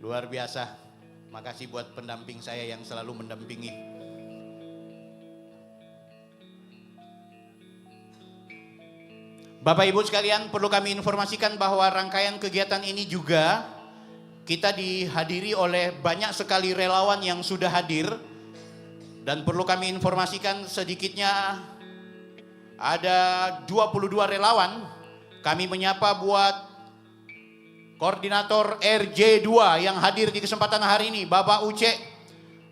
Luar biasa. Makasih buat pendamping saya yang selalu mendampingi. Bapak Ibu sekalian, perlu kami informasikan bahwa rangkaian kegiatan ini juga kita dihadiri oleh banyak sekali relawan yang sudah hadir. Dan perlu kami informasikan sedikitnya ada 22 relawan. Kami menyapa buat koordinator RJ2 yang hadir di kesempatan hari ini, Bapak Uce.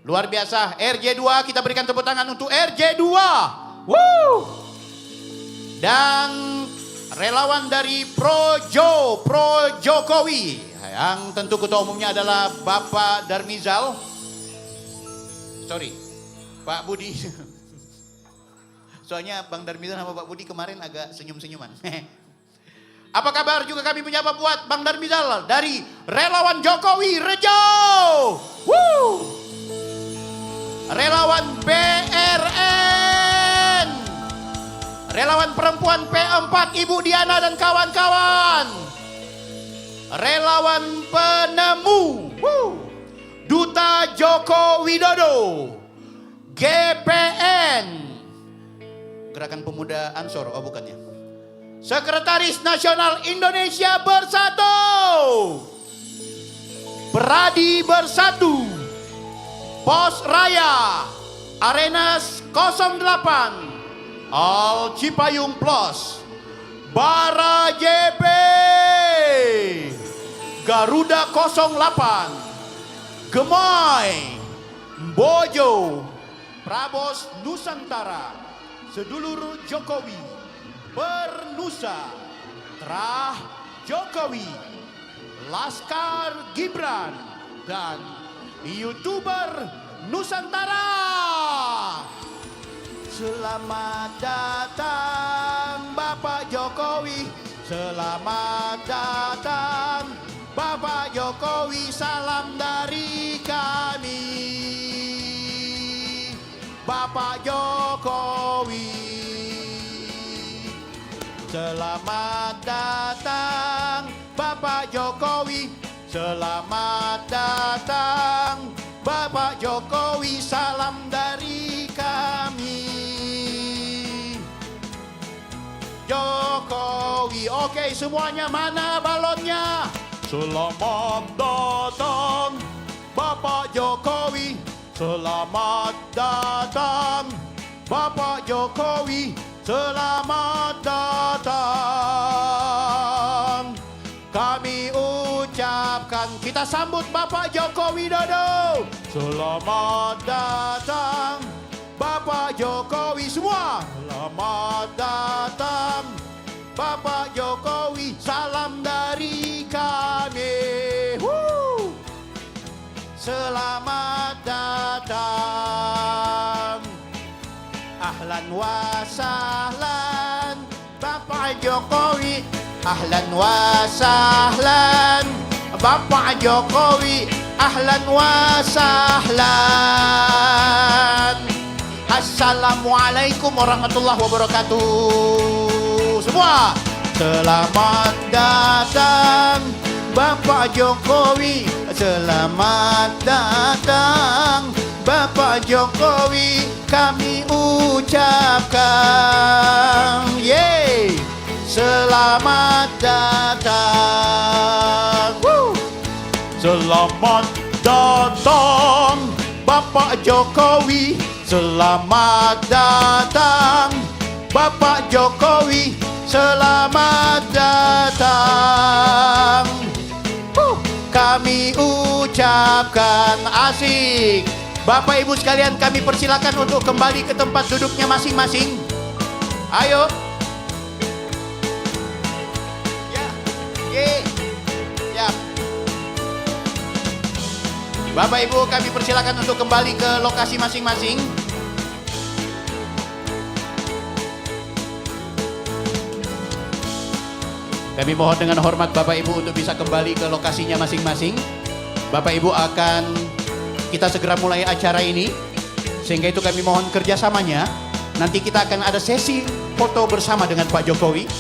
Luar biasa, RJ2, kita berikan tepuk tangan untuk RJ2. Woo! Dan relawan dari Pro Jokowi, yang tentu ketua umumnya adalah Bapak Darmizal. Sorry, Pak Budi. Soalnya Bang Darmizal sama Pak Budi kemarin agak senyum-senyuman. Apa kabar juga kami menyapa buat Bang Darmizal dari Relawan Jokowi Rejo. Woo! Relawan BRN. Relawan perempuan P4 Ibu Diana dan kawan-kawan. Relawan penemu. Woo! Duta Joko Widodo. GPN. Gerakan Pemuda Ansor, oh bukannya. Sekretaris Nasional Indonesia Bersatu. Beradi Bersatu. Pos Raya. Arenas 08. Al Cipayung Plus. Bara JP. Garuda 08. Gemai. Bojo. Prabos Nusantara. Sedulur Jokowi. Bernusa. Terah Jokowi. Laskar Gibran. Dan YouTuber Nusantara. Selamat datang Bapak Jokowi. Selamat datang Bapak Jokowi. Salam dari kami, Bapak Jokowi. Selamat datang Bapak Jokowi. Selamat datang Bapak Jokowi. Salam dari kami, Jokowi. Oke, semuanya mana balonnya? Selamat datang Bapak Jokowi. Selamat datang Bapak Jokowi. Selamat datang. Kami ucapkan, kita sambut Bapak Joko Widodo. Selamat datang Bapak Jokowi semua. Selamat datang Bapak Jokowi. Salam dari kami. Woo! Selamat datang. Ahlan wa sahlan Bapak Jokowi. Ahlan wa sahlan Bapak Jokowi. Ahlan wa sahlan. Assalamualaikum warahmatullahi wabarakatuh. Semua selamat datang Bapak Jokowi. Selamat datang Bapak Jokowi. Kami ucapkan yeay, selamat datang. Woo! Selamat datang Bapak Jokowi. Selamat datang Bapak Jokowi. Selamat datang. Kami ucapkan asik. Bapak Ibu sekalian, kami persilakan untuk kembali ke tempat duduknya masing-masing. Ayo. Ya. Ya. Bapak Ibu, kami persilakan untuk kembali ke lokasi masing-masing. Kami mohon dengan hormat Bapak Ibu untuk bisa kembali ke lokasinya masing-masing. Bapak Ibu akan kita segera mulai acara ini, sehingga itu kami mohon kerjasamanya. Nanti kita akan ada sesi foto bersama dengan Pak Jokowi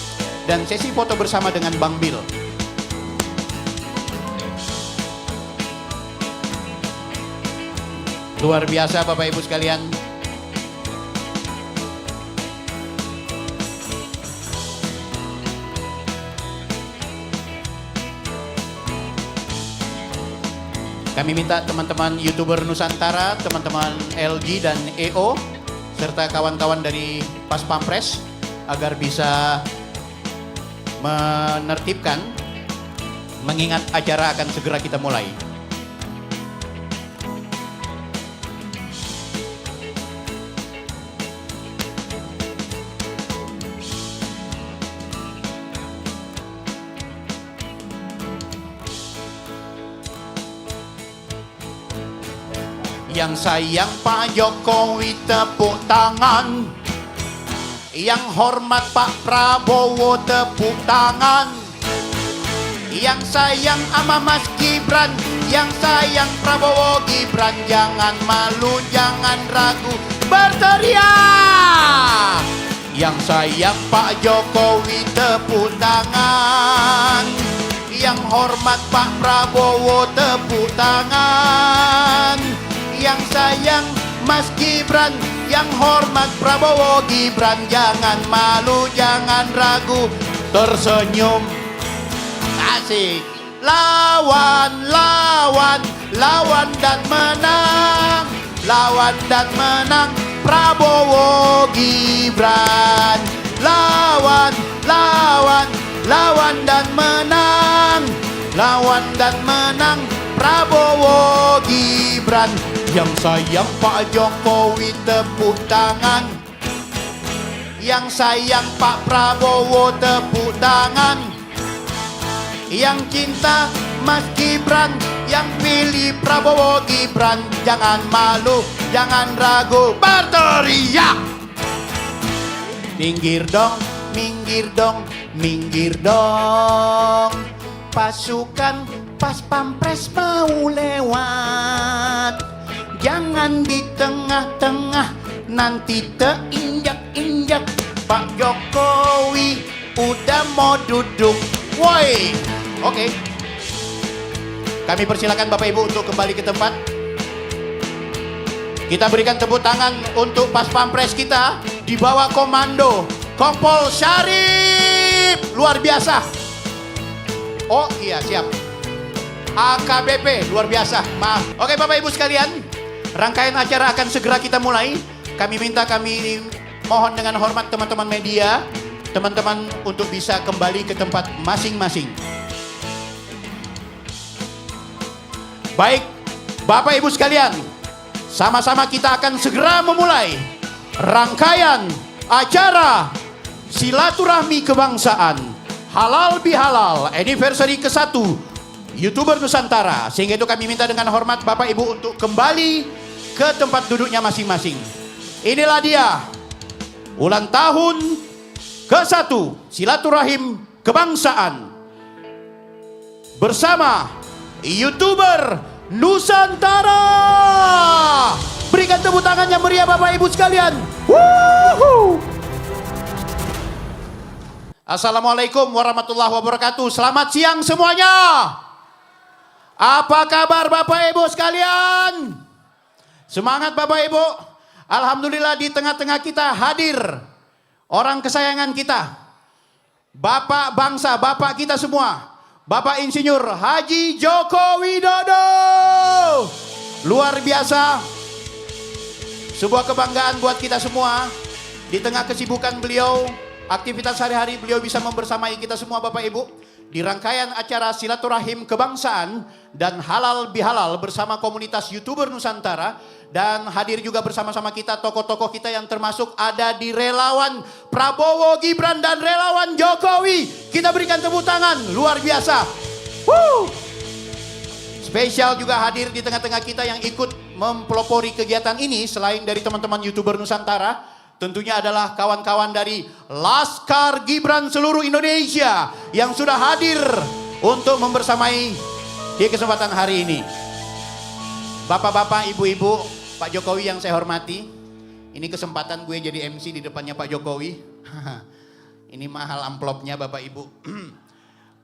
dan sesi foto bersama dengan Bang Bil. Luar biasa Bapak Ibu sekalian. Kami minta teman-teman YouTuber Nusantara, teman-teman LG dan EO, serta kawan-kawan dari Pas Pampres agar bisa menertibkan, mengingat acara akan segera kita mulai. Yang sayang Pak Jokowi tepuk tangan, yang hormat Pak Prabowo tepuk tangan, yang sayang ama Mas Gibran, yang sayang Prabowo Gibran, jangan malu, jangan ragu, berteriak. Yang sayang Pak Jokowi tepuk tangan, yang hormat Pak Prabowo tepuk tangan, yang sayang Mas Gibran, yang hormat Prabowo Gibran, jangan malu, jangan ragu, tersenyum. Asik. Lawan, lawan, lawan dan menang, lawan dan menang, Prabowo Gibran. Lawan, lawan, lawan dan menang, lawan dan menang, Prabowo Gibran. Yang sayang Pak Jokowi tepuk tangan, yang sayang Pak Prabowo tepuk tangan, yang cinta Mas Gibran, yang pilih Prabowo Gibran, jangan malu, jangan ragu, berteriak. Minggir dong, minggir dong, minggir dong, pasukan Pas Pampres mau lewat, jangan di tengah-tengah, nanti terinjak-injak. Pak Jokowi udah mau duduk, woi. Oke. Kami persilakan Bapak Ibu untuk kembali ke tempat. Kita berikan tepuk tangan untuk Pas Pampres kita di bawah komando Kompol Syarif. Luar biasa. Oh iya, siap. AKBP, luar biasa. Maaf. Oke Bapak Ibu sekalian, rangkaian acara akan segera kita mulai. Kami mohon dengan hormat teman-teman media, teman-teman untuk bisa kembali ke tempat masing-masing. Baik, Bapak Ibu sekalian, sama-sama kita akan segera memulai rangkaian acara Silaturahmi Kebangsaan Halal Bihalal Anniversary ke-1 YouTuber Nusantara. Sehingga itu kami minta dengan hormat Bapak Ibu untuk kembali ke tempat duduknya masing-masing. Inilah dia ulang tahun ke-1 Silaturahim Kebangsaan bersama YouTuber Nusantara. Berikan tepuk tangan yang meriah Bapak Ibu sekalian. Woohoo! Assalamualaikum warahmatullahi wabarakatuh. Selamat siang semuanya. Apa kabar Bapak Ibu sekalian? Semangat Bapak Ibu. Alhamdulillah di tengah-tengah kita hadir orang kesayangan kita, Bapak bangsa, Bapak kita semua, Bapak Insinyur Haji Joko Widodo. Luar biasa. Sebuah kebanggaan buat kita semua. Di tengah kesibukan beliau, aktivitas sehari-hari beliau bisa membersamai kita semua Bapak Ibu di rangkaian acara Silaturahim Kebangsaan dan Halal Bihalal bersama komunitas YouTuber Nusantara. Dan hadir juga bersama-sama kita tokoh-tokoh kita yang termasuk ada di relawan Prabowo Gibran dan relawan Jokowi. Kita berikan tepuk tangan, luar biasa. Woo! Spesial juga hadir di tengah-tengah kita yang ikut mempelopori kegiatan ini selain dari teman-teman YouTuber Nusantara. Tentunya adalah kawan-kawan dari Laskar Gibran seluruh Indonesia yang sudah hadir untuk membersamai di kesempatan hari ini. Bapak-bapak, ibu-ibu, Pak Jokowi yang saya hormati, ini kesempatan gue jadi MC di depannya Pak Jokowi. Ini mahal amplopnya Bapak Ibu.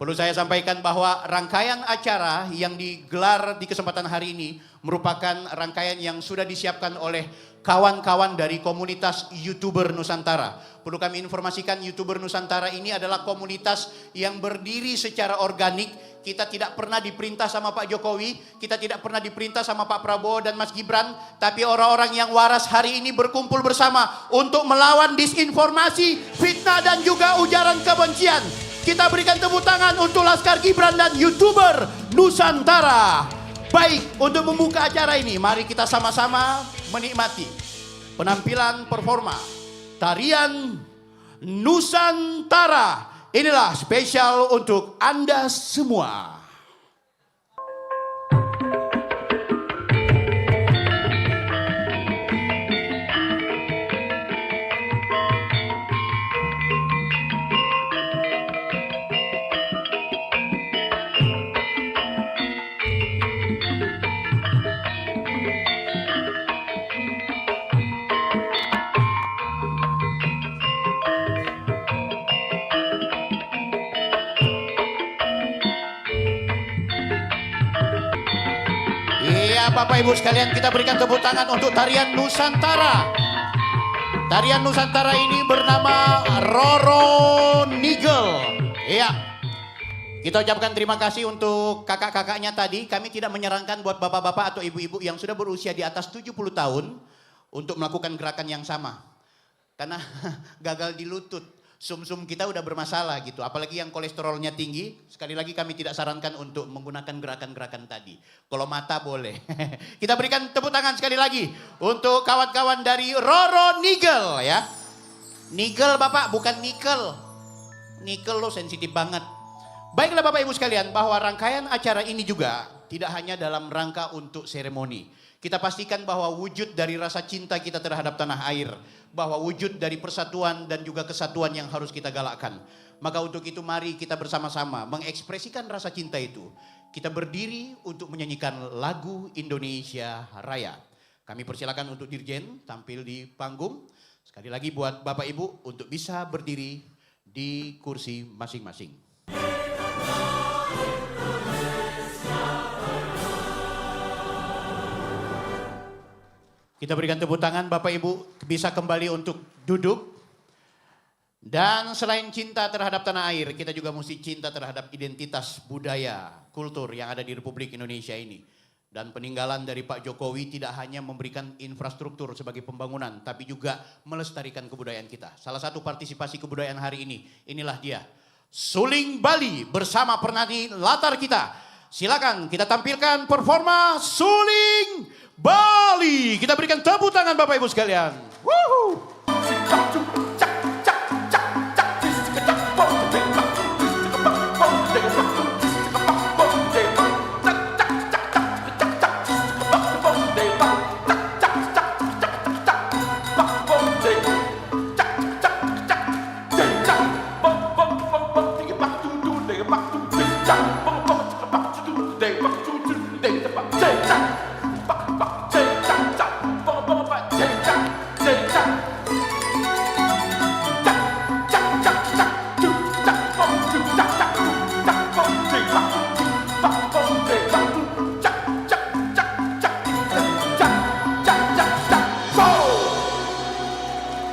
Perlu saya sampaikan bahwa rangkaian acara yang digelar di kesempatan hari ini merupakan rangkaian yang sudah disiapkan oleh kawan-kawan dari komunitas YouTuber Nusantara. Perlu kami informasikan YouTuber Nusantara ini adalah komunitas yang berdiri secara organik. Kita tidak pernah diperintah sama Pak Jokowi, kita tidak pernah diperintah sama Pak Prabowo dan Mas Gibran, tapi orang-orang yang waras hari ini berkumpul bersama untuk melawan disinformasi, fitnah dan juga ujaran kebencian. Kita berikan tepuk tangan untuk Laskar Gibran dan YouTuber Nusantara. Baik, untuk membuka acara ini, mari kita sama-sama menikmati penampilan performa tarian Nusantara. Inilah spesial untuk Anda semua. Bapak Ibu sekalian, kita berikan tepuk tangan untuk tarian Nusantara. Tarian Nusantara ini bernama Roro Nigel. Iya. Kita ucapkan terima kasih untuk kakak-kakaknya tadi. Kami tidak menyarankan buat bapak-bapak atau ibu-ibu yang sudah berusia di atas 70 tahun untuk melakukan gerakan yang sama. Karena gagal di lutut. Sum-sum kita udah bermasalah gitu, apalagi yang kolesterolnya tinggi. Sekali lagi kami tidak sarankan untuk menggunakan gerakan-gerakan tadi. Kalau mata boleh. Kita berikan tepuk tangan sekali lagi untuk kawan-kawan dari Roro Nigel ya. Nigel Bapak, bukan nikel. Nikel lo sensitif banget. Baiklah Bapak Ibu sekalian, bahwa rangkaian acara ini juga tidak hanya dalam rangka untuk seremoni. Kita pastikan bahwa wujud dari rasa cinta kita terhadap tanah air, bahwa wujud dari persatuan dan juga kesatuan yang harus kita galakkan. Maka untuk itu mari kita bersama-sama mengekspresikan rasa cinta itu. Kita berdiri untuk menyanyikan lagu Indonesia Raya. Kami persilakan untuk Dirjen tampil di panggung. Sekali lagi buat Bapak Ibu untuk bisa berdiri di kursi masing-masing. Kita berikan tepuk tangan, Bapak Ibu bisa kembali untuk duduk. Dan selain cinta terhadap tanah air, kita juga mesti cinta terhadap identitas budaya, kultur yang ada di Republik Indonesia ini. Dan peninggalan dari Pak Jokowi tidak hanya memberikan infrastruktur sebagai pembangunan, tapi juga melestarikan kebudayaan kita. Salah satu partisipasi kebudayaan hari ini, inilah dia. Suling Bali bersama penari latar kita. Silakan kita tampilkan performa Suling Bali. Kita berikan tepuk tangan Bapak Ibu sekalian. Woohoo!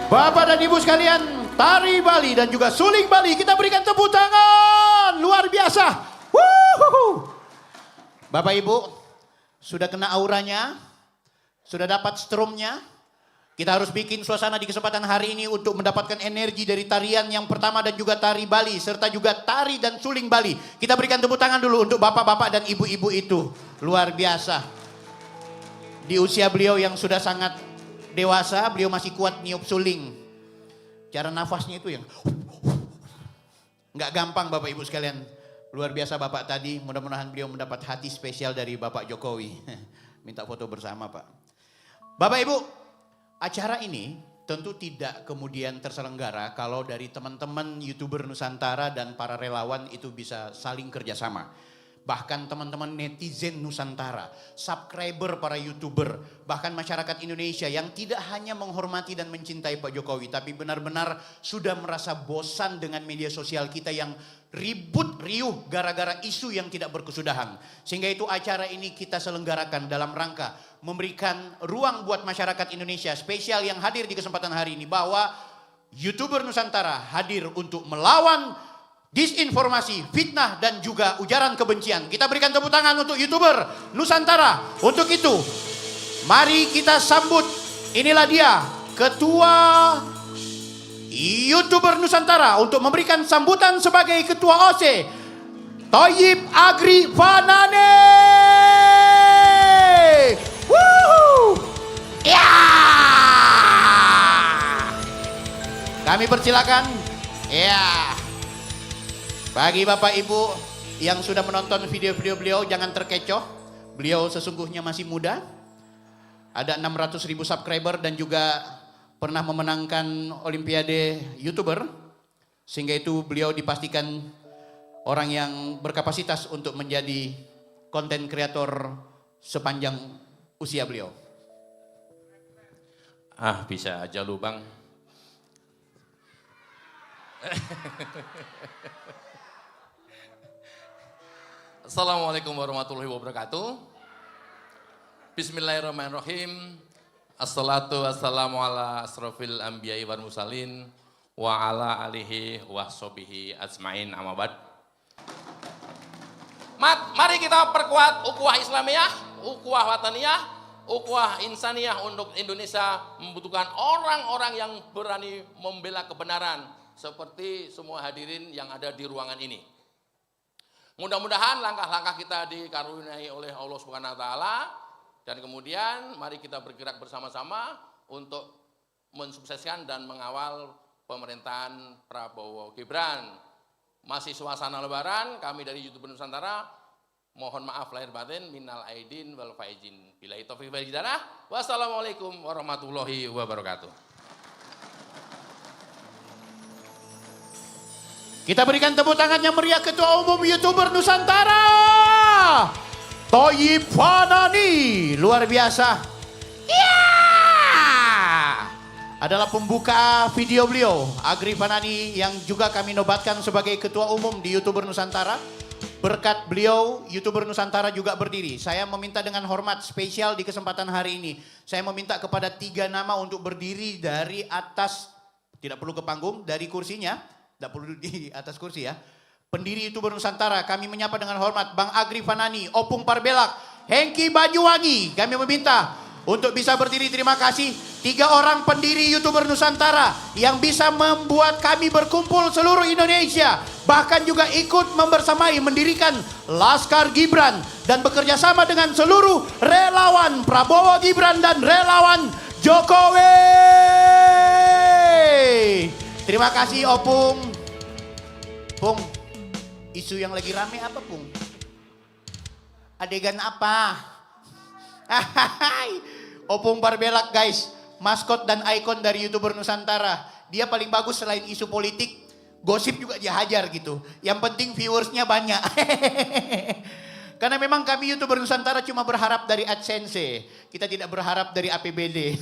Bapak dan Ibu sekalian, tari Bali dan juga suling Bali, kita berikan tepuk tangan luar biasa. Wuhuhu. Bapak Ibu, sudah kena auranya, sudah dapat strumnya. Kita harus bikin suasana di kesempatan hari ini untuk mendapatkan energi dari tarian yang pertama dan juga tari Bali, serta juga tari dan suling Bali. Kita berikan tepuk tangan dulu untuk bapak-bapak dan ibu-ibu itu. Luar biasa. Di usia beliau yang sudah sangat dewasa, beliau masih kuat niup suling. Cara nafasnya itu yang nggak gampang Bapak Ibu sekalian. Luar biasa Bapak tadi, mudah-mudahan beliau mendapat hati spesial dari Bapak Jokowi. Minta foto bersama Pak. Bapak Ibu, acara ini tentu tidak kemudian terselenggara kalau dari teman-teman YouTuber Nusantara dan para relawan itu bisa saling kerjasama. bahkan teman-teman netizen Nusantara, subscriber para YouTuber, bahkan masyarakat Indonesia yang tidak hanya menghormati dan mencintai Pak Jokowi, tapi benar-benar sudah merasa bosan dengan media sosial kita yang ribut riuh gara-gara isu yang tidak berkesudahan. Sehingga itu acara ini kita selenggarakan dalam rangka memberikan ruang buat masyarakat Indonesia spesial yang hadir di kesempatan hari ini, bahwa YouTuber Nusantara hadir untuk melawan disinformasi, fitnah, dan juga ujaran kebencian. Kita berikan tepuk tangan untuk YouTuber Nusantara. Untuk itu, mari kita sambut, inilah dia, Ketua YouTuber Nusantara untuk memberikan sambutan sebagai Ketua OC, Thoyib Agri Fanane. Woohoo! Ya! Kami persilakan. Ya. Bagi Bapak Ibu yang sudah menonton video-video beliau, jangan terkecoh. Beliau sesungguhnya masih muda. Ada 600.000 subscriber dan juga pernah memenangkan Olimpiade YouTuber. Sehingga itu beliau dipastikan orang yang berkapasitas untuk menjadi konten kreator sepanjang usia beliau. Bisa aja lu Bang. Assalamualaikum warahmatullahi wabarakatuh. Bismillahirrahmanirrahim. Assalatu wassalamu ala asrofil anbiya'i wal mursalin wa ala alihi wa sahbihi ajmain, amma ba'd. Mari kita perkuat ukhuwah Islamiyah, ukhuwah wataniyah, ukhuwah insaniyah. Untuk Indonesia membutuhkan orang-orang yang berani membela kebenaran seperti semua hadirin yang ada di ruangan ini. Mudah-mudahan langkah-langkah kita dikaruniai oleh Allah Subhanahu wa taala, dan kemudian mari kita bergerak bersama-sama untuk mensukseskan dan mengawal pemerintahan Prabowo Gibran. Masih suasana lebaran, kami dari YouTuber Nusantara mohon maaf lahir batin, minal aidin wal faizin. Billahi taufiq wal hidayah. Wassalamualaikum warahmatullahi wabarakatuh. Kita berikan tepuk tangan yang meriah Ketua Umum YouTuber Nusantara, Thoyib Fanani. Luar biasa. Ya! Adalah pembuka video beliau, Agri Fanani, yang juga kami nobatkan sebagai Ketua Umum di YouTuber Nusantara. Berkat beliau, YouTuber Nusantara juga berdiri. Saya meminta dengan hormat spesial di kesempatan hari ini, saya meminta kepada 3 nama untuk berdiri dari atas, tidak perlu ke panggung, dari kursinya. Tidak perlu di atas kursi ya. Pendiri YouTuber Nusantara, kami menyapa dengan hormat Bang Agri Fanani, Opung Parbelak, Hengki Banyuwangi. Kami meminta untuk bisa berdiri. Terima kasih 3 orang pendiri YouTuber Nusantara yang bisa membuat kami berkumpul seluruh Indonesia. Bahkan juga ikut membersamai mendirikan Laskar Gibran dan bekerja sama dengan seluruh relawan Prabowo Gibran dan relawan Jokowi. Terima kasih Opung. Pung, isu yang lagi rame apa Pung? Adegan apa? Opung Parbelak guys, maskot dan ikon dari YouTuber Nusantara. Dia paling bagus selain isu politik, gosip juga dia hajar gitu. Yang penting viewersnya banyak. Karena memang kami YouTuber Nusantara cuma berharap dari AdSense. Kita tidak berharap dari APBD.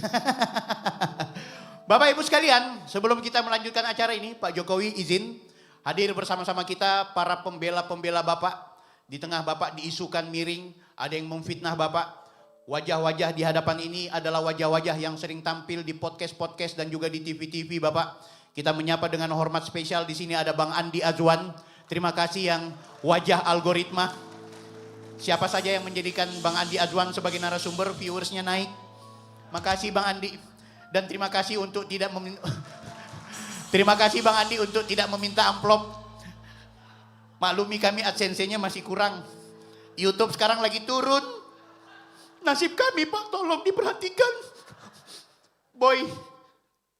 Bapak Ibu sekalian, sebelum kita melanjutkan acara ini, Pak Jokowi izin hadir bersama-sama kita para pembela-pembela Bapak. Di tengah Bapak diisukan miring, ada yang memfitnah Bapak. Wajah-wajah di hadapan ini adalah wajah-wajah yang sering tampil di podcast-podcast dan juga di TV-TV Bapak. Kita menyapa dengan hormat spesial, di sini ada Bang Andi Azwan. Terima kasih yang wajah algoritma. Siapa saja yang menjadikan Bang Andi Azwan sebagai narasumber, viewersnya naik. Makasih Bang Andi. Dan terima kasih untuk tidak terima kasih Bang Andi untuk tidak meminta amplop. Maklumi kami AdSense-nya masih kurang. YouTube sekarang lagi turun. Nasib kami Pak, tolong diperhatikan. Boy,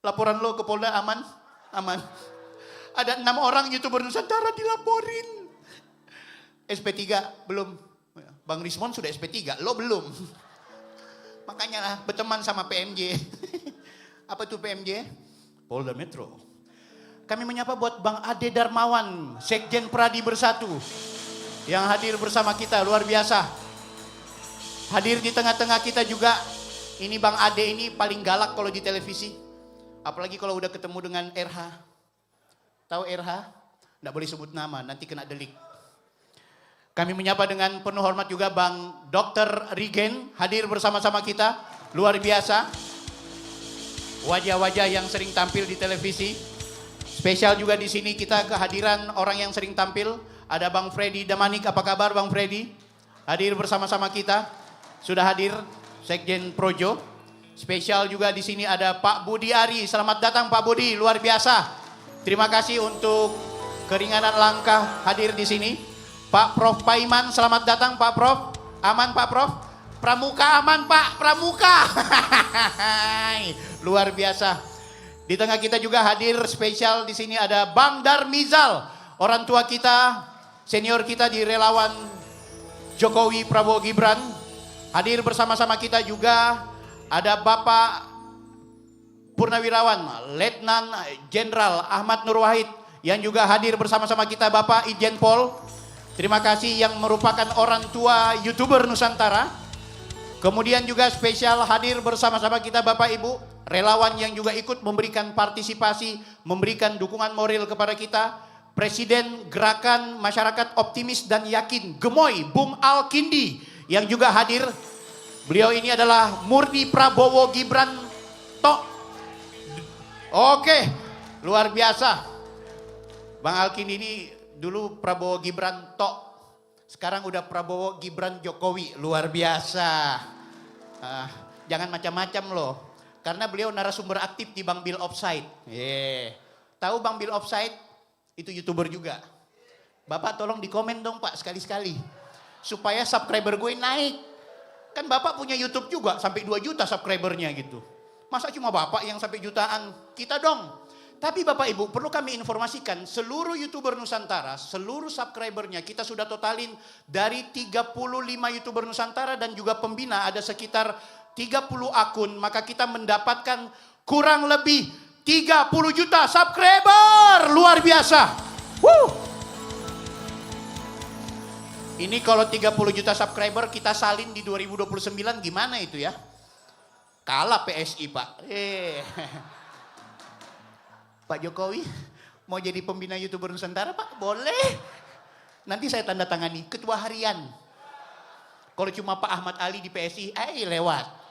laporan lo ke Polda aman? Aman. Ada 6 orang YouTuber Nusantara dilaporin. SP3 belum. Bang Rismon sudah SP3, lo belum. Makanya lah berteman sama PMJ. Apa itu PMJ? Polda Metro. Kami menyapa buat Bang Ade Darmawan, Sekjen Pradi Bersatu. yang hadir bersama kita, luar biasa. Hadir di tengah-tengah kita juga, ini Bang Ade ini paling galak kalau di televisi. Apalagi kalau udah ketemu dengan RH. Tahu RH? Nggak boleh sebut nama, nanti kena delik. Kami menyapa dengan penuh hormat juga Bang Dr. Rigen hadir bersama-sama kita. Luar biasa. Wajah-wajah yang sering tampil di televisi. Spesial juga di sini kita kehadiran orang yang sering tampil. Ada Bang Freddy Damanik, apa kabar Bang Freddy? Hadir bersama-sama kita. Sudah hadir Sekjen Projo. Spesial juga di sini ada Pak Budi Ari. Selamat datang Pak Budi, luar biasa. Terima kasih untuk keringanan langkah hadir di sini. Pak Prof Paiman, selamat datang Pak Prof. Aman Pak Prof? Pramuka aman Pak, Pramuka. Luar biasa. Di tengah kita juga hadir spesial di sini ada Bang Darmizal, orang tua kita, senior kita di relawan Jokowi Prabowo Gibran. Hadir bersama-sama kita juga ada Bapak Purnawirawan Letnan Jenderal Ahmad Nur Wahid yang juga hadir bersama-sama kita Bapak Ijen Pol. Terima kasih yang merupakan orang tua YouTuber Nusantara. Kemudian juga spesial hadir bersama-sama kita Bapak Ibu, relawan yang juga ikut memberikan partisipasi, memberikan dukungan moral kepada kita. Presiden Gerakan Masyarakat Optimis dan Yakin Gemoy, Bung Al Kindi yang juga hadir. Beliau ini adalah murni Prabowo Gibran Tok. Oke, luar biasa. Bang Al Kindi ini dulu Prabowo Gibran Tok. Sekarang udah Prabowo Gibran Jokowi, luar biasa. Jangan macam-macam loh. Karena beliau narasumber aktif di Bang Bill Offside. Tahu Bang Bill Offside? Itu YouTuber juga. Bapak tolong di komen dong Pak sekali-sekali. Supaya subscriber gue naik. Kan Bapak punya YouTube juga sampai 2 juta subscribernya gitu. Masa cuma Bapak yang sampai jutaan? Kita dong. Tapi Bapak Ibu perlu kami informasikan seluruh YouTuber Nusantara, seluruh subscribernya kita sudah totalin dari 35 YouTuber Nusantara dan juga pembina ada sekitar 30 akun. Maka kita mendapatkan kurang lebih 30 juta subscriber. Luar biasa. Ini kalau 30 juta subscriber kita salin di 2029 gimana itu ya? Kalah PSI Pak. Pak Jokowi mau jadi pembina YouTuber Nusantara Pak? Boleh. Nanti saya tanda tangani ketua harian. Kalau cuma Pak Ahmad Ali di PSI, lewat.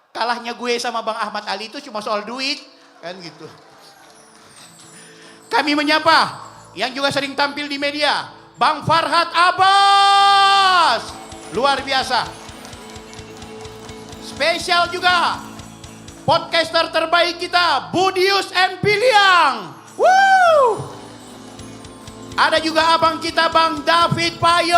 Kalahnya gue sama Bang Ahmad Ali itu cuma soal duit. Kan gitu. Kami menyapa yang juga sering tampil di media. Bang Farhad Abbas. Luar biasa. Spesial juga. Podcaster terbaik kita, Budius M. Piliang. Ada juga abang kita, Bang David Payung.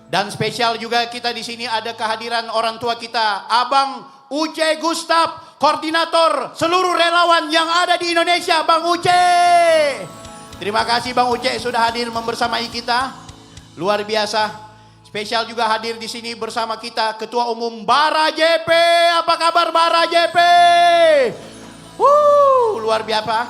Dan spesial juga kita di sini ada kehadiran orang tua kita, Abang Uce Gustaf, koordinator seluruh relawan yang ada di Indonesia, Bang Uce. Terima kasih Bang Uce sudah hadir membersamai kita. Luar biasa. Spesial juga hadir di sini bersama kita Ketua Umum Bara JP. Apa kabar Bara JP? Luar biasa.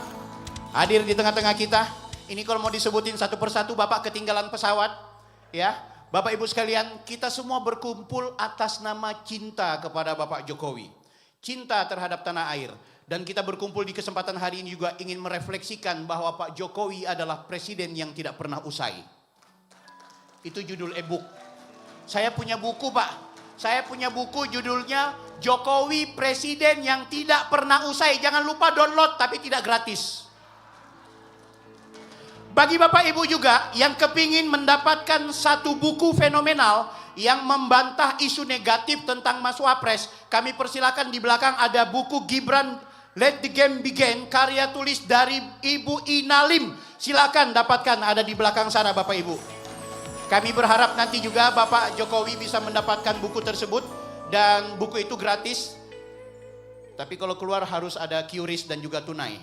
Hadir di tengah-tengah kita. Ini kalau mau disebutin satu persatu Bapak ketinggalan pesawat. Ya, Bapak Ibu sekalian, kita semua berkumpul atas nama cinta kepada Bapak Jokowi. Cinta terhadap tanah air. Dan kita berkumpul di kesempatan hari ini juga ingin merefleksikan bahwa Pak Jokowi adalah presiden yang tidak pernah usai. Itu judul e-book. Saya punya buku Pak, saya punya buku judulnya Jokowi Presiden yang Tidak Pernah Usai. Jangan lupa download tapi tidak gratis. Bagi Bapak Ibu juga yang kepingin mendapatkan satu buku fenomenal yang membantah isu negatif tentang Mas Wapres, kami persilakan di belakang ada buku Gibran Let the Game Begin, karya tulis dari Ibu Inalim. Silakan dapatkan, ada di belakang sana Bapak Ibu. Kami berharap nanti juga Bapak Jokowi bisa mendapatkan buku tersebut dan buku itu gratis. Tapi kalau keluar harus ada QRIS dan juga tunai.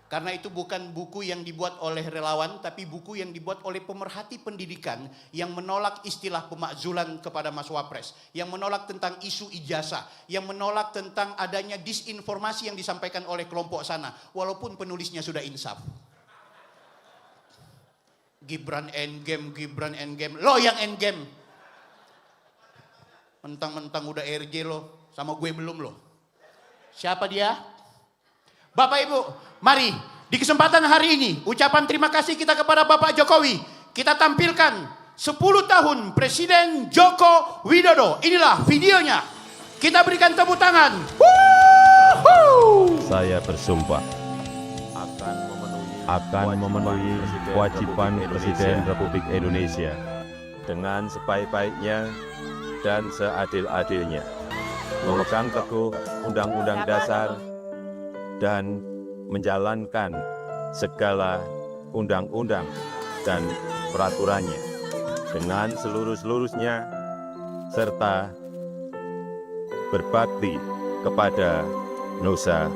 Karena itu bukan buku yang dibuat oleh relawan, tapi buku yang dibuat oleh pemerhati pendidikan yang menolak istilah pemakzulan kepada Mas Wapres, yang menolak tentang isu ijazah, yang menolak tentang adanya disinformasi yang disampaikan oleh kelompok sana, walaupun penulisnya sudah insaf. Gibran endgame. Lo yang endgame. Mentang-mentang udah RJ lo, sama gue belum lo. Siapa dia? Bapak Ibu, mari di kesempatan hari ini ucapan terima kasih kita kepada Bapak Jokowi. Kita tampilkan 10 tahun Presiden Joko Widodo. Inilah videonya. Kita berikan tepuk tangan. Woohoo! Saya bersumpah akan memenuhi kewajiban Presiden Republik Indonesia dengan sebaik-baiknya dan seadil-adilnya, memegang teguh Undang-Undang Dasar dan menjalankan segala undang-undang dan peraturannya dengan seluruh-seluruhnya, serta berbakti kepada nusa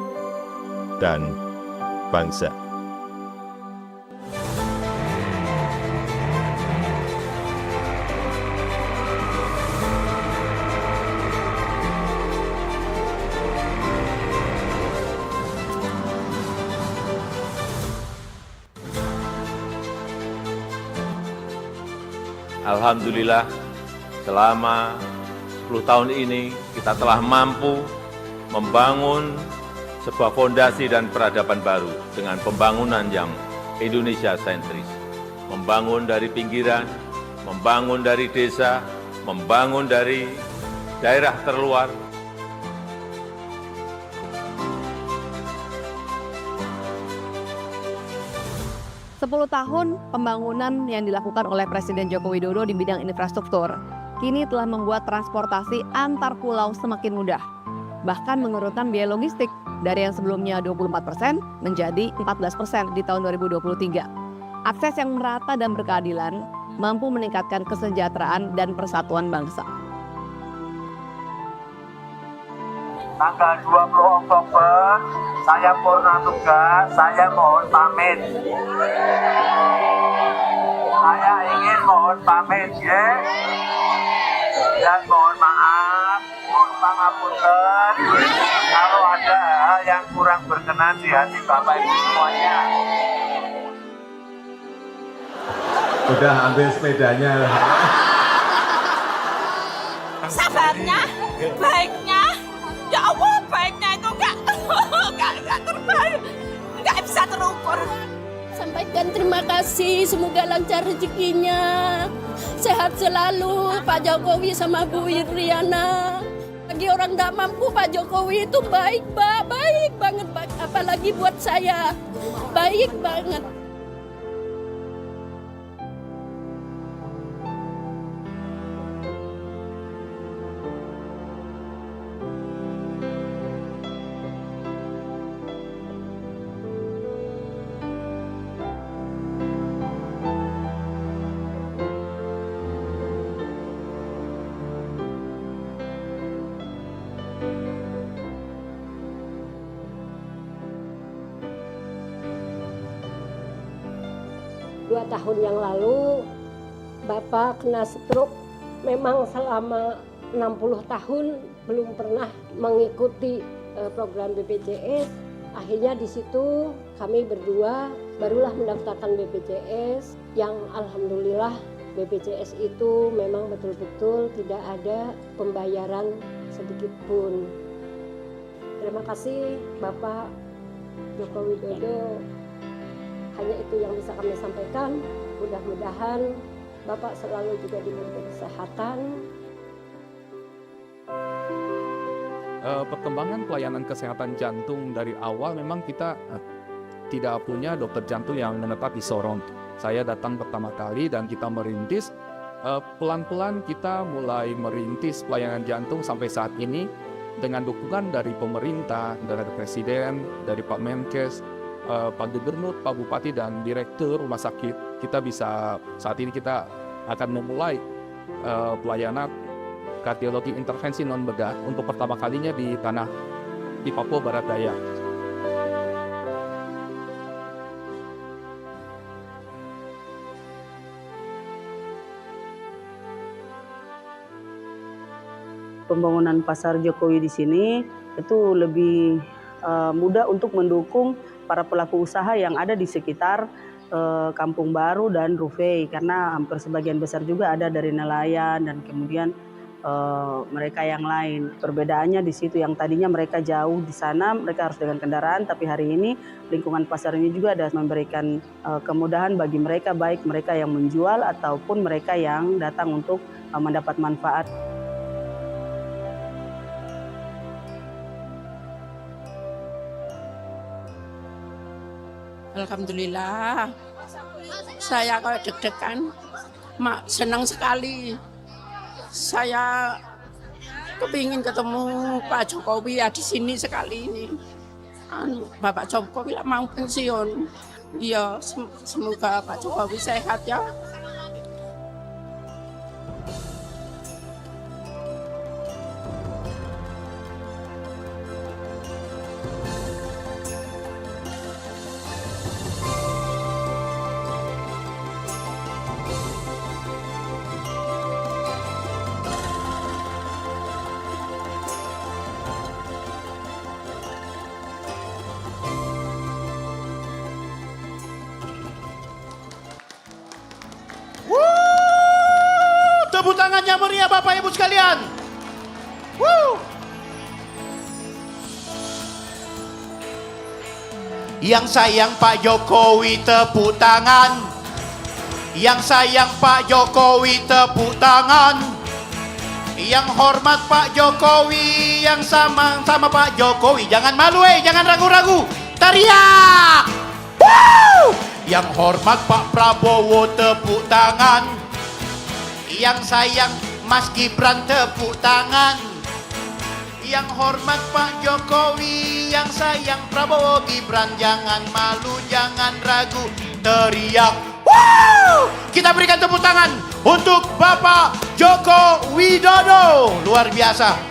dan bangsa. Alhamdulillah, selama 10 tahun ini kita telah mampu membangun sebuah fondasi dan peradaban baru dengan pembangunan yang Indonesia sentris. Membangun dari pinggiran, membangun dari desa, membangun dari daerah terluar. Sepuluh tahun pembangunan yang dilakukan oleh Presiden Joko Widodo di bidang infrastruktur kini telah membuat transportasi antar pulau semakin mudah. Bahkan menurunkan biaya logistik dari yang sebelumnya 24% menjadi 14% di tahun 2023. Akses yang merata dan berkeadilan mampu meningkatkan kesejahteraan dan persatuan bangsa. Tanggal 20 Oktober, saya purna tugas, saya mohon pamit. Saya ingin mohon pamit, ya. Dan mohon maaf, mohon pangapunten, kalau ada hal yang kurang berkenan di hati Bapak Ibu semuanya. Udah ambil sepedanya. Sabarnya, baiknya, ya Allah, baiknya itu enggak terbaik, enggak bisa terukur. Sampaikan terima kasih, semoga lancar rezekinya, sehat selalu Pak Jokowi sama Bu Iriana. Bagi orang tidak mampu, Pak Jokowi itu baik, Pak, baik banget, apalagi buat saya, baik banget. Dua tahun yang lalu Bapak kena stroke. Memang selama 60 tahun belum pernah mengikuti program BPJS. Akhirnya di situ kami berdua barulah mendaftarkan BPJS, yang alhamdulillah BPJS itu memang betul-betul tidak ada pembayaran sedikit pun. Terima kasih Bapak Joko Widodo. Hanya itu yang bisa kami sampaikan. Mudah-mudahan Bapak selalu juga diberi kesehatan. Perkembangan pelayanan kesehatan jantung dari awal memang kita tidak punya dokter jantung yang menetap di Sorong. Saya datang pertama kali dan kita merintis. Pelan-pelan kita mulai merintis pelayanan jantung sampai saat ini dengan dukungan dari pemerintah, dari Presiden, dari Pak Menkes, Pak Gubernur, Pak Bupati, dan Direktur Rumah Sakit. Kita bisa, saat ini kita akan memulai pelayanan kardiologi intervensi non-bedah untuk pertama kalinya di Papua Barat Daya. Pembangunan pasar Jokowi di sini itu lebih mudah untuk mendukung para pelaku usaha yang ada di sekitar Kampung Baru dan Rufai, karena hampir sebagian besar juga ada dari nelayan dan kemudian mereka yang lain. Perbedaannya di situ, yang tadinya mereka jauh di sana, mereka harus dengan kendaraan, tapi hari ini lingkungan pasar ini juga ada memberikan kemudahan bagi mereka, baik mereka yang menjual ataupun mereka yang datang untuk mendapat manfaat. Alhamdulillah, saya kalau deg-degan, senang sekali. Saya kepingin ketemu Pak Jokowi ya di sini sekali ini. Bapak Jokowi lah mau pensiun. Iya, semoga Pak Jokowi sehat ya. Tepuk tangannya meriah Bapak Ibu sekalian. Yang sayang Pak Jokowi tepuk tangan. Yang sayang Pak Jokowi tepuk tangan. Yang hormat Pak Jokowi, yang sama Pak Jokowi, jangan malu jangan ragu-ragu. Teriak. Yang hormat Pak Prabowo tepuk tangan. Yang sayang Mas Gibran tepuk tangan. Yang hormat Pak Jokowi, yang sayang Prabowo Gibran, jangan malu, jangan ragu, teriak. Kita berikan tepuk tangan untuk Bapak Joko Widodo. Luar biasa.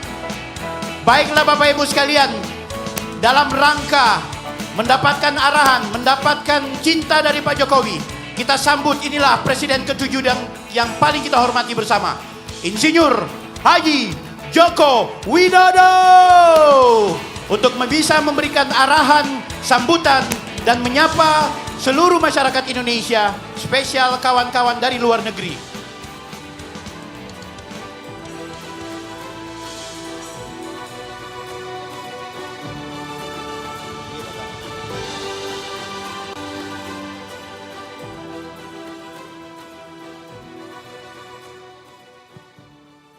Baiklah Bapak Ibu sekalian, dalam rangka mendapatkan arahan, mendapatkan cinta dari Pak Jokowi, kita sambut inilah Presiden ke-7 yang paling kita hormati bersama, Insinyur Haji Joko Widodo, untuk bisa memberikan arahan, sambutan, dan menyapa seluruh masyarakat Indonesia, spesial kawan-kawan dari luar negeri.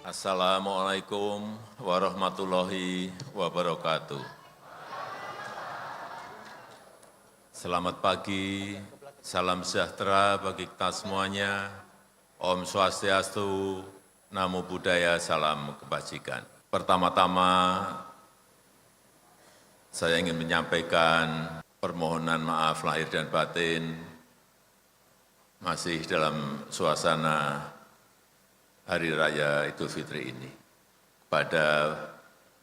Assalamualaikum warahmatullahi wabarakatuh. Selamat pagi, salam sejahtera bagi kita semuanya. Om Swastiastu, Namo Buddhaya, salam kebajikan. Pertama-tama, saya ingin menyampaikan permohonan maaf lahir dan batin, masih dalam suasana Hari Raya Idul Fitri ini, kepada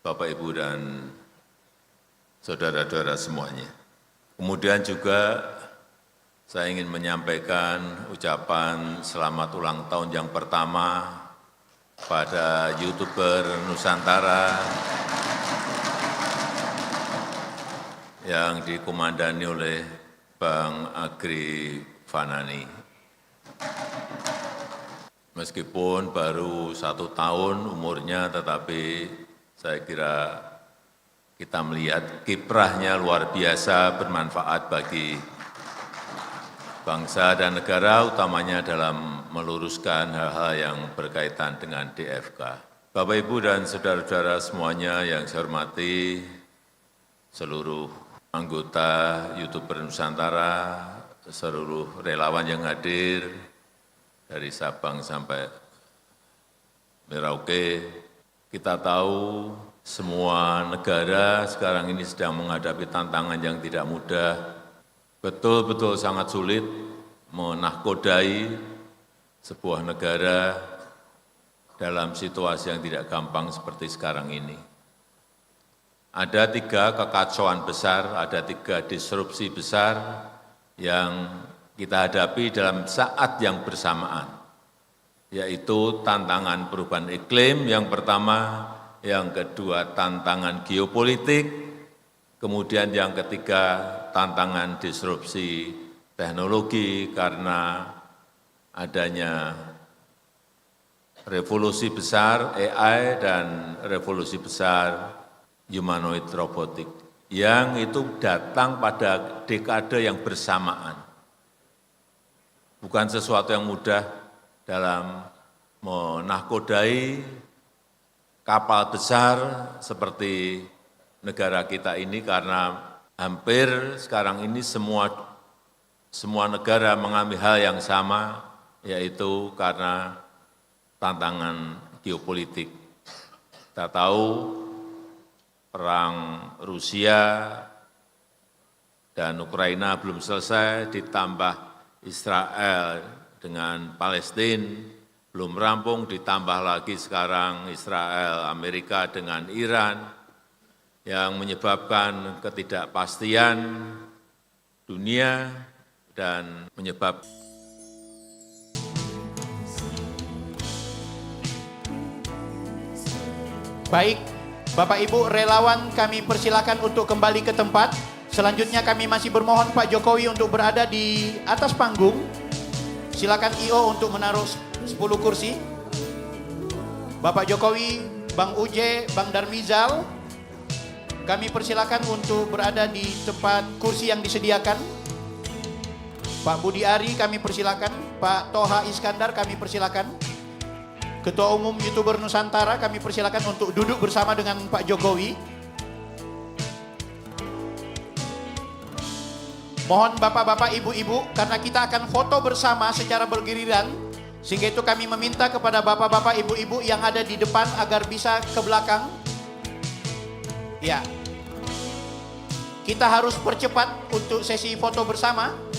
Bapak Ibu dan saudara-saudara semuanya. Kemudian juga saya ingin menyampaikan ucapan selamat ulang tahun yang pertama pada YouTuber Nusantara yang dikomandani oleh Bang Agri Fanani. Meskipun baru 1 tahun umurnya, tetapi saya kira kita melihat kiprahnya luar biasa, bermanfaat bagi bangsa dan negara, utamanya dalam meluruskan hal-hal yang berkaitan dengan DFK. Bapak, Ibu, dan saudara-saudara semuanya yang saya hormati, seluruh anggota YouTuber Nusantara, seluruh relawan yang hadir, dari Sabang sampai Merauke, kita tahu semua negara sekarang ini sedang menghadapi tantangan yang tidak mudah, betul-betul sangat sulit menahkodai sebuah negara dalam situasi yang tidak gampang seperti sekarang ini. Ada 3 kekacauan besar, ada 3 disrupsi besar yang kita hadapi dalam saat yang bersamaan, yaitu tantangan perubahan iklim yang pertama, yang kedua tantangan geopolitik, kemudian yang ketiga tantangan disrupsi teknologi, karena adanya revolusi besar AI dan revolusi besar humanoid robotik yang itu datang pada dekade yang bersamaan. Bukan sesuatu yang mudah dalam menahkodai kapal besar seperti negara kita ini, karena hampir sekarang ini semua negara mengalami hal yang sama, yaitu karena tantangan geopolitik. Kita tahu perang Rusia dan Ukraina belum selesai, ditambah Israel dengan Palestina belum rampung, ditambah lagi sekarang Israel, Amerika dengan Iran, yang menyebabkan ketidakpastian dunia dan menyebabkan Baik, Bapak Ibu relawan, kami persilakan untuk kembali ke tempat. Selanjutnya kami masih bermohon Pak Jokowi untuk berada di atas panggung. Silakan IO untuk menaruh 10 kursi. Bapak Jokowi, Bang Uje, Bang Darmizal, kami persilakan untuk berada di tempat kursi yang disediakan. Pak Budi Ari kami persilakan, Pak Toha Iskandar kami persilakan. Ketua Umum YouTuber Nusantara kami persilakan untuk duduk bersama dengan Pak Jokowi. Mohon bapak-bapak, ibu-ibu, karena kita akan foto bersama secara bergiliran, sehingga itu kami meminta kepada bapak-bapak, ibu-ibu yang ada di depan agar bisa ke belakang. Ya, kita harus percepat untuk sesi foto bersama.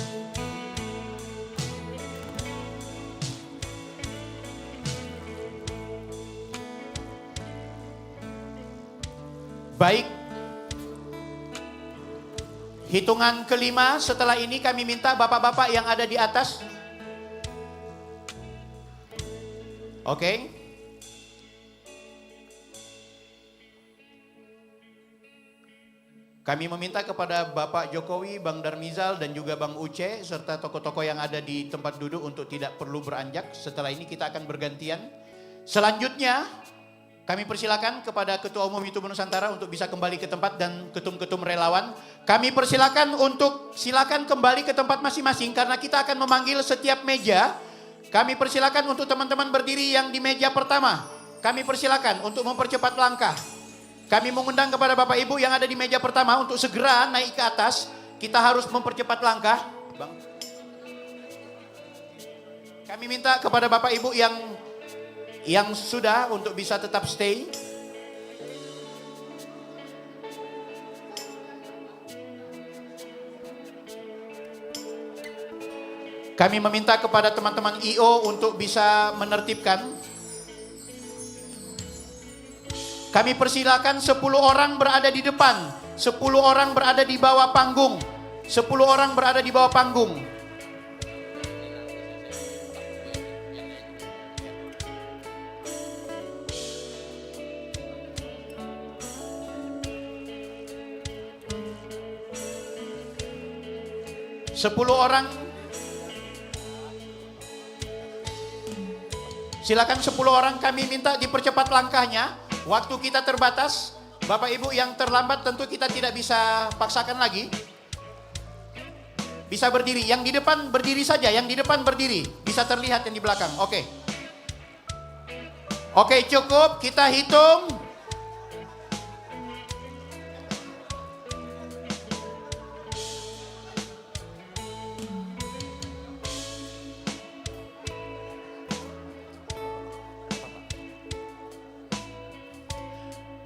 Baik, hitungan kelima setelah ini kami minta bapak-bapak yang ada di atas. Oke. Kami meminta kepada Bapak Jokowi, Bang Darmizal dan juga Bang Uce serta tokoh-tokoh yang ada di tempat duduk untuk tidak perlu beranjak. Setelah ini kita akan bergantian. Selanjutnya kami persilakan kepada Ketua Umum YouTuber Nusantara untuk bisa kembali ke tempat dan ketum-ketum relawan. Kami persilakan untuk silakan kembali ke tempat masing-masing karena kita akan memanggil setiap meja. Kami persilakan untuk teman-teman berdiri yang di meja pertama. Kami persilakan untuk mempercepat langkah. Kami mengundang kepada Bapak Ibu yang ada di meja pertama untuk segera naik ke atas. Kita harus mempercepat langkah. Bang. Kami minta kepada Bapak Ibu yang sudah untuk bisa tetap stay. Kami meminta kepada teman-teman IO untuk bisa menertibkan. Kami persilakan 10 orang berada di depan, 10 orang berada di bawah panggung, 10 orang berada di bawah panggung. Silakan 10 orang kami minta dipercepat langkahnya. Waktu kita terbatas. Bapak Ibu yang terlambat tentu kita tidak bisa paksakan lagi. Bisa berdiri. Yang di depan berdiri saja. Yang di depan berdiri. Bisa terlihat yang di belakang. Oke. Oke, cukup. Kita hitung.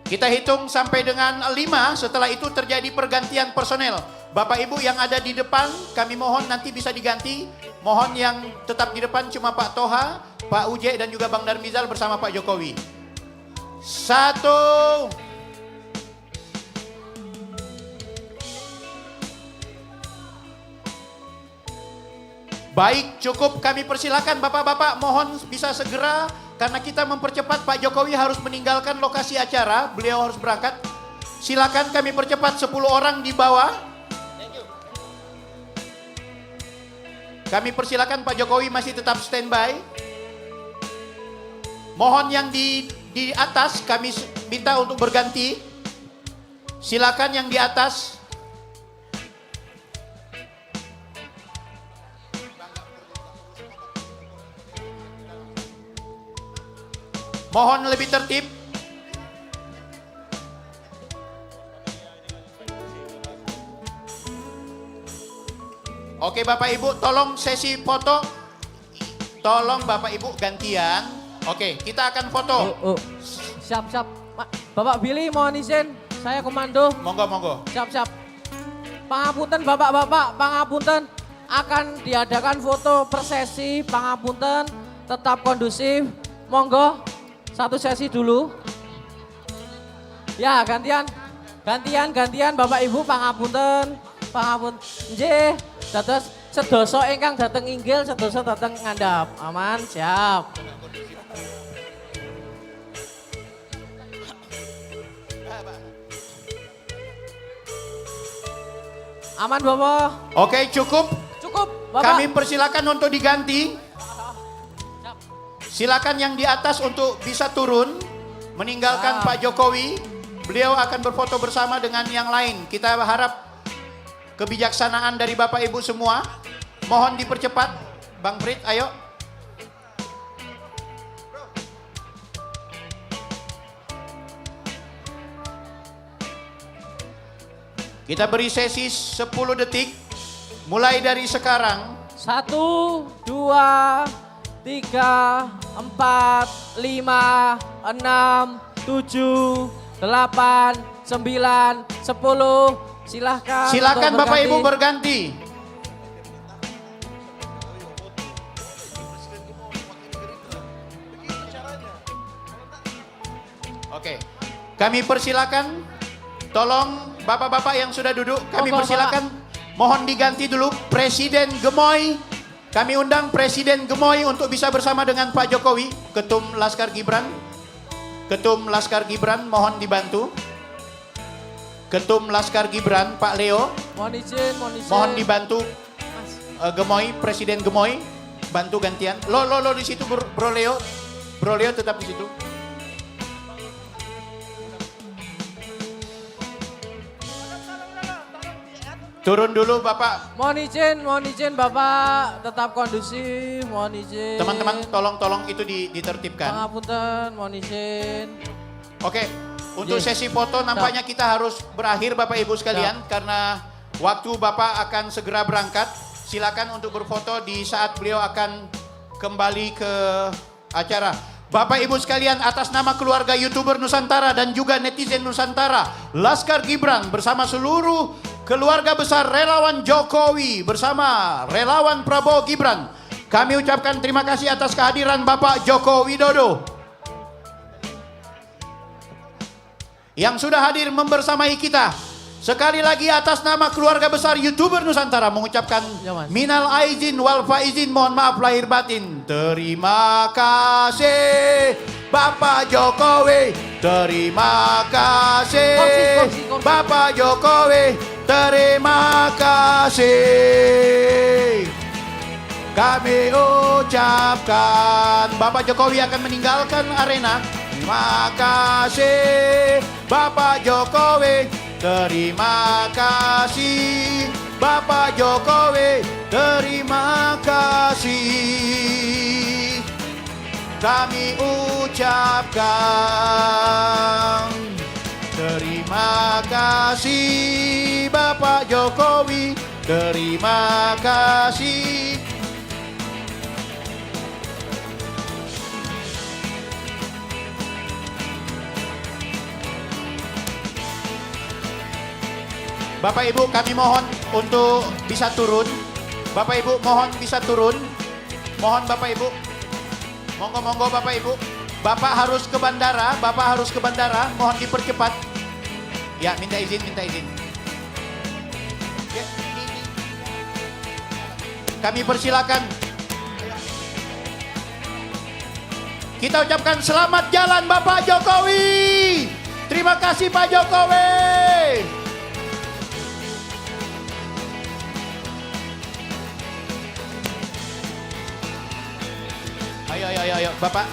Kita hitung sampai dengan 5, setelah itu terjadi pergantian personel. Bapak Ibu yang ada di depan, kami mohon nanti bisa diganti. Mohon yang tetap di depan cuma Pak Toha, Pak Uje dan juga Bang Darmizal bersama Pak Jokowi. 1. Baik, cukup kami persilakan Bapak-bapak mohon bisa segera. Karena kita mempercepat, Pak Jokowi harus meninggalkan lokasi acara, beliau harus berangkat. Silakan kami percepat 10 orang di bawah. Kami persilakan Pak Jokowi masih tetap standby. Mohon yang di atas kami minta untuk berganti. Silakan yang di atas. Mohon lebih tertib. Oke Bapak Ibu, tolong sesi foto. Tolong Bapak Ibu gantian. Oke, kita akan foto. Siap. Bapak Billy mohon izin, saya komando. Monggo. Siap. Pangapunten Bapak-bapak, pangapunten. Akan diadakan foto per sesi, pangapunten. Tetap kondusif. Monggo, satu sesi dulu. Ya, gantian Bapak Ibu, pangapunten. Nggih, dados sedasa ingkang dateng inggil, sedasa dateng ngandhap. Aman, siap. Aman Bapak. Oke, cukup. Bapak. Kami persilakan untuk diganti. Silakan yang di atas untuk bisa turun, meninggalkan Pak Jokowi. Beliau akan berfoto bersama dengan yang lain. Kita harap kebijaksanaan dari Bapak Ibu semua. Mohon dipercepat. Bang Prit, ayo. Kita beri sesi 10 detik. Mulai dari sekarang. 1, 2, 3, 4, 5, 6, 7, 8, 9, 10. Silahkan Bapak Ibu berganti. Oke, kami persilakan. Tolong Bapak-bapak yang sudah duduk, kami persilakan. Mohon diganti dulu Presiden Gemoy. Kami undang Presiden Gemoy untuk bisa bersama dengan Pak Jokowi. Ketum Laskar Gibran. Mohon dibantu. Ketum Laskar Gibran, Pak Leo. Mohon izin. Mohon dibantu. Gemoy, Presiden Gemoy. Bantu gantian. Lo di situ Bro Leo. Bro Leo tetap di situ. Turun dulu Bapak. Mohon izin Bapak, tetap kondusif, mohon izin. Teman-teman tolong itu ditertibkan. Pangapunten, mohon izin. Oke, untuk sesi foto nampaknya kita harus berakhir Bapak Ibu sekalian. Karena waktu Bapak akan segera berangkat. Silakan untuk berfoto di saat beliau akan kembali ke acara. Bapak Ibu sekalian, atas nama keluarga YouTuber Nusantara dan juga netizen Nusantara, Laskar Gibran bersama seluruh keluarga besar relawan Jokowi bersama relawan Prabowo Gibran, kami ucapkan terima kasih atas kehadiran Bapak Joko Widodo yang sudah hadir membersamai kita. Sekali lagi atas nama keluarga besar YouTuber Nusantara mengucapkan minal aizin wal faizin, mohon maaf lahir batin. Terima kasih Bapak Jokowi, terima kasih Bapak Jokowi, terima kasih. Kami ucapkan Bapak Jokowi akan meninggalkan arena. Terima kasih Bapak Jokowi. Terima kasih Bapak Jokowi, terima kasih. Kami ucapkan terima kasih Bapak Jokowi, terima kasih. Bapak Ibu kami mohon untuk bisa turun. Bapak Ibu mohon bisa turun. Mohon Bapak Ibu. Monggo Bapak Ibu. Bapak harus ke bandara, mohon dipercepat. Ya, minta izin. Ya, kami persilakan. Kita ucapkan selamat jalan Bapak Jokowi. Terima kasih Pak Jokowi. Ayo, Bapak.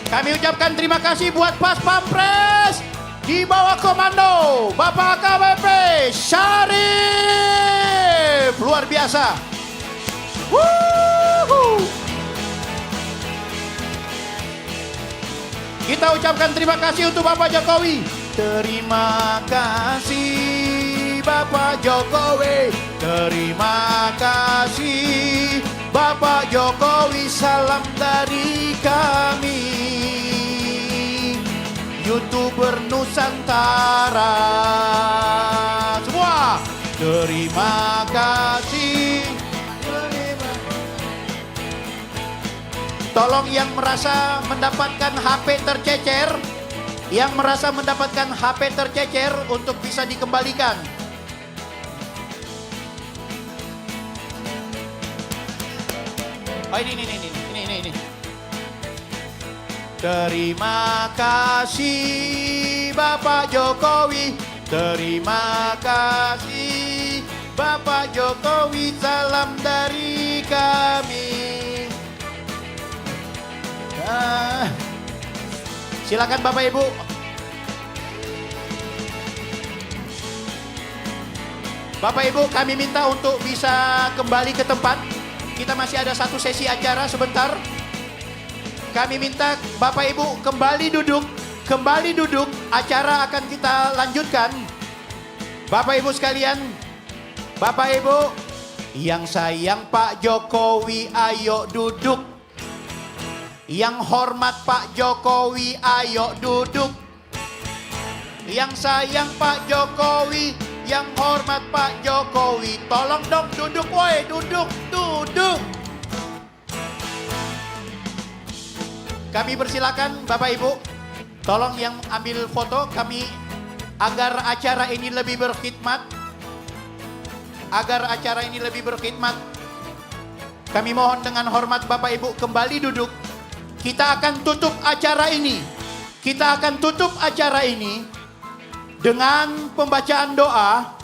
Kami ucapkan terima kasih buat Pas Pampres di bawah komando Bapak KBP Syarif. Luar biasa. Wuhu. Kita ucapkan terima kasih untuk Bapak Jokowi. Terima kasih Bapak Jokowi. Terima kasih Bapak Jokowi. Salam dari kami, YouTuber Nusantara semua. Terima kasih. Tolong yang merasa mendapatkan HP tercecer, yang merasa mendapatkan HP tercecer untuk bisa dikembalikan. Oh ini. Terima kasih Bapak Jokowi. Terima kasih Bapak Jokowi. Salam dari kami. Silakan Bapak Ibu. Bapak Ibu, kami minta untuk bisa kembali ke tempat. Kita masih ada satu sesi acara sebentar. Kami minta Bapak Ibu kembali duduk, acara akan kita lanjutkan. Bapak Ibu sekalian, Bapak Ibu yang sayang Pak Jokowi, ayo duduk. Yang hormat Pak Jokowi, ayo duduk. Yang sayang Pak Jokowi, yang hormat Pak Jokowi, tolong dong duduk, woi, duduk. Kami persilakan Bapak Ibu, tolong yang ambil foto kami agar acara ini lebih berkhidmat. Kami mohon dengan hormat Bapak Ibu kembali duduk. Kita akan tutup acara ini. Dengan pembacaan doa,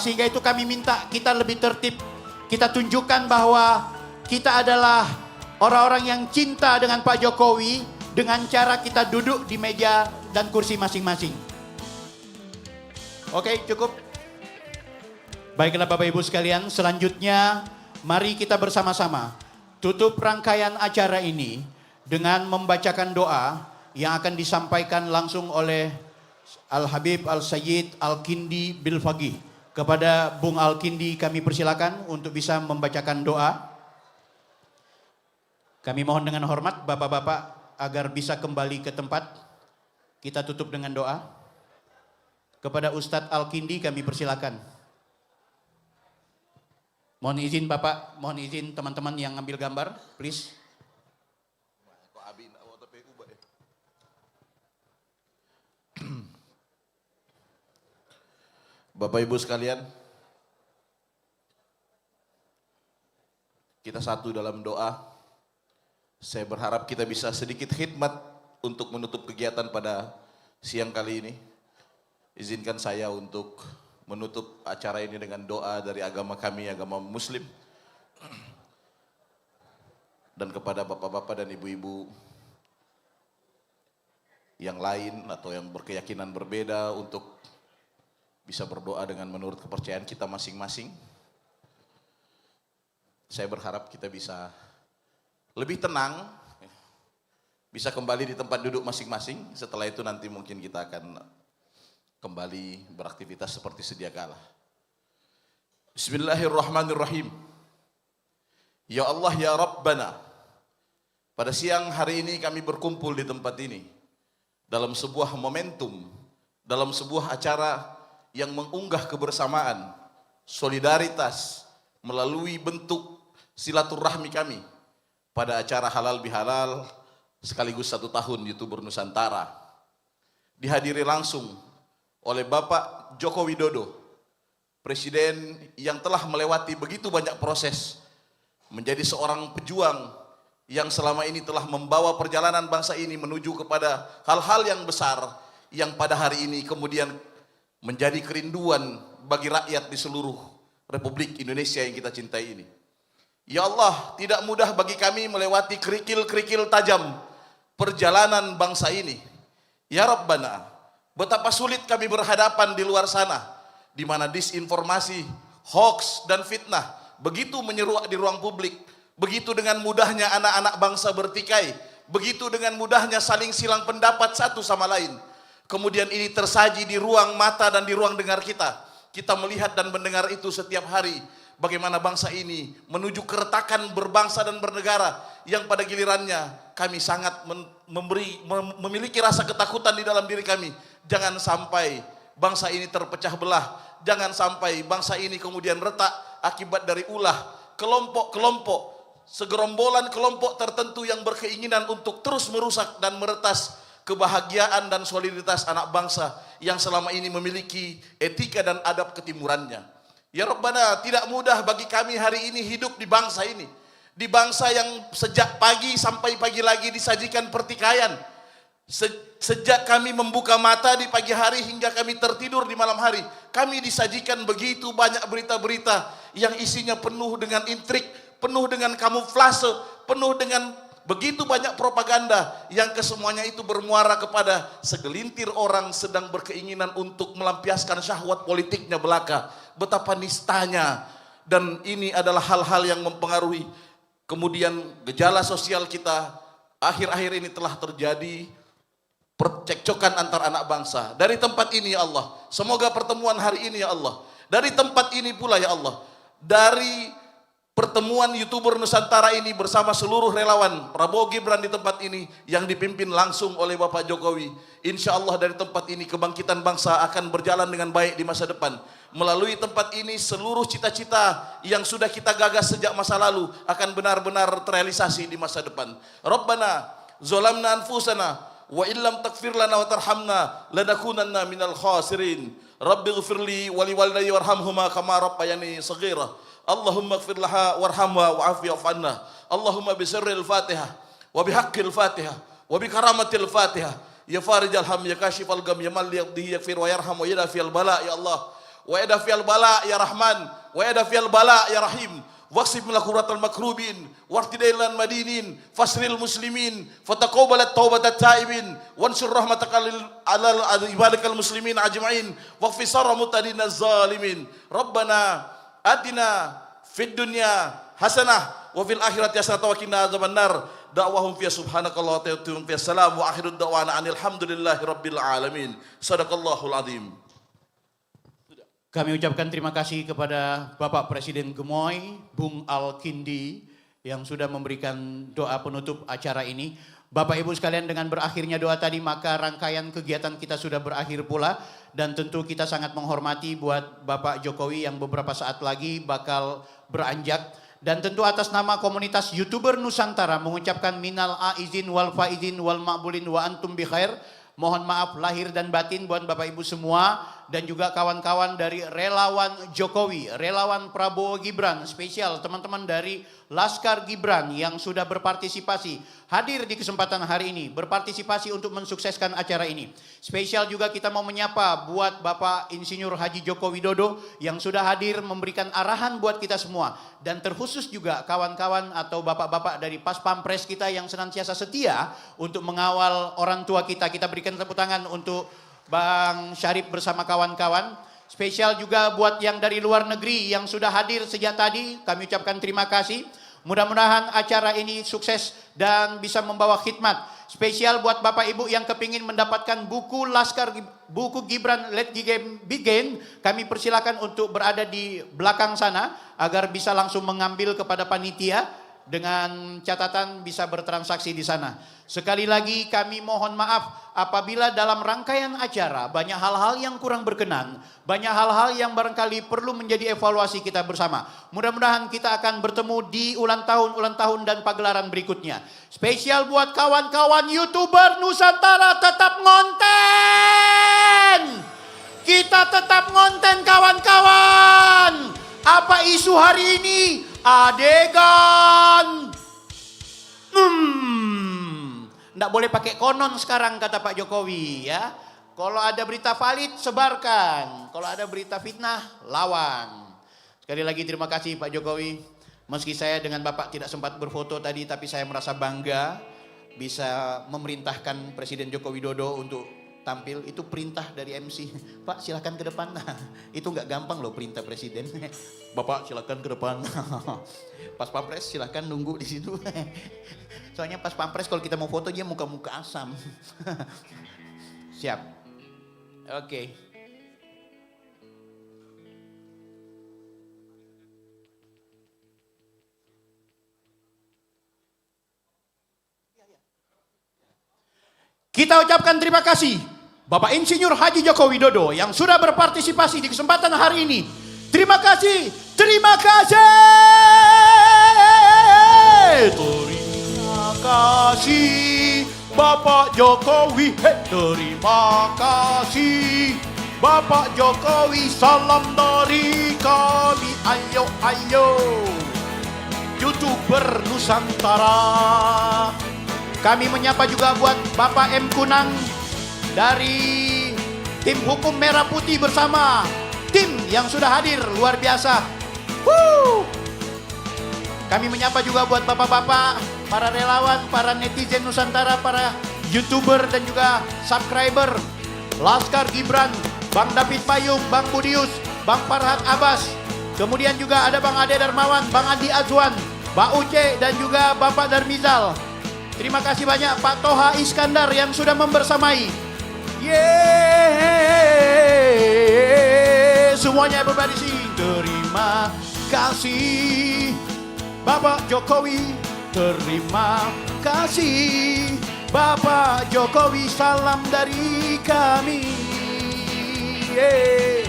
sehingga itu kami minta kita lebih tertib. Kita tunjukkan bahwa kita adalah orang-orang yang cinta dengan Pak Jokowi dengan cara kita duduk di meja dan kursi masing-masing. Oke, cukup. Baiklah Bapak Ibu sekalian, selanjutnya mari kita bersama-sama tutup rangkaian acara ini dengan membacakan doa yang akan disampaikan langsung oleh Al-Habib Al-Sayyid Al-Kindi Bilfaqih. Kepada Bung Al-Kindi kami persilakan untuk bisa membacakan doa. Kami mohon dengan hormat Bapak-bapak agar bisa kembali ke tempat. Kita tutup dengan doa. Kepada Ustadz Al-Kindi kami persilakan. Mohon izin Bapak, mohon izin teman-teman yang ngambil gambar, please. Bapak Ibu sekalian, kita satu dalam doa. Saya berharap kita bisa sedikit khidmat untuk menutup kegiatan pada siang kali ini. Izinkan saya untuk menutup acara ini dengan doa dari agama kami, agama Muslim. Dan kepada bapak-bapak dan ibu-ibu yang lain atau yang berkeyakinan berbeda untuk bisa berdoa dengan menurut kepercayaan kita masing-masing. Saya berharap kita bisa lebih tenang, bisa kembali di tempat duduk masing-masing. Setelah itu nanti mungkin kita akan kembali beraktivitas seperti sedia kala. Bismillahirrahmanirrahim. Ya Allah ya Rabbana, pada siang hari ini kami berkumpul di tempat ini dalam sebuah momentum, dalam sebuah acara yang mengunggah kebersamaan, solidaritas melalui bentuk silaturahmi kami pada acara halal bihalal sekaligus 1 tahun YouTuber Nusantara. Dihadiri langsung oleh Bapak Joko Widodo, Presiden yang telah melewati begitu banyak proses, menjadi seorang pejuang yang selama ini telah membawa perjalanan bangsa ini menuju kepada hal-hal yang besar yang pada hari ini kemudian menjadi kerinduan bagi rakyat di seluruh Republik Indonesia yang kita cintai ini. Ya Allah, tidak mudah bagi kami melewati kerikil-kerikil tajam perjalanan bangsa ini. Ya Rabbana, betapa sulit kami berhadapan di luar sana, di mana disinformasi, hoax, dan fitnah begitu menyeruak di ruang publik, begitu dengan mudahnya anak-anak bangsa bertikai, begitu dengan mudahnya saling silang pendapat satu sama lain. Kemudian ini tersaji di ruang mata dan di ruang dengar kita. Kita melihat dan mendengar itu setiap hari. Bagaimana bangsa ini menuju keretakan berbangsa dan bernegara yang pada gilirannya kami sangat memiliki rasa ketakutan di dalam diri kami. Jangan sampai bangsa ini terpecah belah. Jangan sampai bangsa ini kemudian retak akibat dari ulah kelompok-kelompok, segerombolan kelompok tertentu yang berkeinginan untuk terus merusak dan meretas kebahagiaan dan soliditas anak bangsa yang selama ini memiliki etika dan adab ketimurannya. Ya Rabbana, tidak mudah bagi kami hari ini hidup di bangsa ini. Di bangsa yang sejak pagi sampai pagi lagi disajikan pertikaian. Sejak kami membuka mata di pagi hari hingga kami tertidur di malam hari, kami disajikan begitu banyak berita-berita yang isinya penuh dengan intrik, penuh dengan kamuflase, penuh dengan begitu banyak propaganda yang kesemuanya itu bermuara kepada segelintir orang sedang berkeinginan untuk melampiaskan syahwat politiknya belaka. Betapa nistanya, dan ini adalah hal-hal yang mempengaruhi kemudian gejala sosial kita. Akhir-akhir ini telah terjadi percekcokan antar anak bangsa. Dari tempat ini ya Allah, semoga pertemuan hari ini ya Allah, dari tempat ini pula ya Allah, dari pertemuan YouTuber Nusantara ini bersama seluruh relawan Prabowo Gibran di tempat ini yang dipimpin langsung oleh Bapak Jokowi, insya Allah dari tempat ini kebangkitan bangsa akan berjalan dengan baik di masa depan. Melalui tempat ini seluruh cita-cita yang sudah kita gagas sejak masa lalu akan benar-benar terrealisasi di masa depan. Rabbana zolamna anfusana wa illam takfir lana wa tarhamna lanakunanna minal khasirin. Rabbi ghfirli wa liwalidayya warhamhuma kama rabbayani saghira. Allahumma ighfir laha warhamha wa'afi wa'fanna. Allahumma bisirril Fatihah wa bihaqqil Fatihah wa bikaramatil Fatihah. Ya farijal ham ya kashifal gam ya mal yaqdi yaghfir wa yarham wa yadafiyal bala ya Allah. Wa yadafiyal bala ya Rahman wa yadafiyal bala ya Rahim. Waqsib lakuratal makrubin wartidailan madinin fasril muslimin fataqabbalat taubatat taibin wansur rahmatakal alal ibadikal muslimin ajma'in waqfi sarra mutadinaz zalimin. Rabbana atina fid dunya hasanah wa fil akhirati hasanah wa qina adzabannar. Da'wahum fiya subhanakallah wa ta'ala fiya salam wa akhiru da'wana anil hamdulillahi rabbil alamin. Sadaqallahul azim. Kami ucapkan terima kasih kepada Bapak Presiden Gemoy, Bung Al-Kindi, yang sudah memberikan doa penutup acara ini. Bapak Ibu sekalian, dengan berakhirnya doa tadi, maka rangkaian kegiatan kita sudah berakhir pula. Dan tentu kita sangat menghormati buat Bapak Jokowi yang beberapa saat lagi bakal beranjak. Dan tentu atas nama komunitas YouTuber Nusantara mengucapkan minal aizin wal faizin wal ma'bulin wa antum bi khair. Mohon maaf lahir dan batin buat Bapak Ibu semua dan juga kawan-kawan dari relawan Jokowi, relawan Prabowo Gibran, spesial teman-teman dari Laskar Gibran yang sudah berpartisipasi hadir di kesempatan hari ini, berpartisipasi untuk mensukseskan acara ini. Spesial juga kita mau menyapa buat Bapak Insinyur Haji Joko Widodo yang sudah hadir memberikan arahan buat kita semua, dan terkhusus juga kawan-kawan atau bapak-bapak dari Pas Pampres kita yang senantiasa setia untuk mengawal orang tua kita. Kita berikan tepuk tangan untuk Bang Syarif bersama kawan-kawan. Spesial juga buat yang dari luar negeri yang sudah hadir sejak tadi, kami ucapkan terima kasih. Mudah-mudahan acara ini sukses dan bisa membawa khidmat. Spesial buat Bapak Ibu yang kepingin mendapatkan buku buku Gibran Let Game Begin, kami persilakan untuk berada di belakang sana agar bisa langsung mengambil kepada panitia dengan catatan bisa bertransaksi di sana. Sekali lagi kami mohon maaf apabila dalam rangkaian acara banyak hal-hal yang kurang berkenan, banyak hal-hal yang barangkali perlu menjadi evaluasi kita bersama. Mudah-mudahan kita akan bertemu di ulang tahun dan pagelaran berikutnya. Spesial buat kawan-kawan YouTuber Nusantara, tetap ngonten. Kita tetap ngonten kawan-kawan. Apa isu hari ini? Adegan. Nggak boleh pakai konon sekarang kata Pak Jokowi ya. Kalau ada berita valid sebarkan. Kalau ada berita fitnah lawan. Sekali lagi terima kasih Pak Jokowi. Meski saya dengan Bapak tidak sempat berfoto tadi, tapi saya merasa bangga bisa memerintahkan Presiden Joko Widodo untuk tampil. Itu perintah dari MC. Pak silakan ke depan. Nah, itu nggak gampang loh perintah Presiden. Bapak silakan ke depan. Pas Pampres silakan nunggu di situ. Soalnya pas Pampres kalau kita mau foto dia muka-muka asam. Siap. Oke. Kita ucapkan terima kasih Bapak Insinyur Haji Joko Widodo yang sudah berpartisipasi di kesempatan hari ini. Terima kasih, terima kasih. Terima kasih Bapak Jokowi. Terima kasih Bapak Jokowi. Salam dari kami. Ayo, ayo. YouTuber Nusantara. Kami menyapa juga buat Bapak M. Kunang dari tim hukum Merah Putih bersama tim yang sudah hadir luar biasa. Kami menyapa juga buat bapak-bapak, para relawan, para netizen Nusantara, para YouTuber dan juga subscriber Laskar Gibran, Bang David Payung, Bang Budius, Bang Farhat Abbas. Kemudian juga ada Bang Ade Darmawan, Bang Andi Azwan, Mbak Uce dan juga Bapak Darmizal. Terima kasih banyak Pak Toha Iskandar yang sudah membersamai. Yeay, semuanya everybody sing. Terima kasih Bapak Jokowi. Terima kasih Bapak Jokowi. Salam dari kami. Yeay,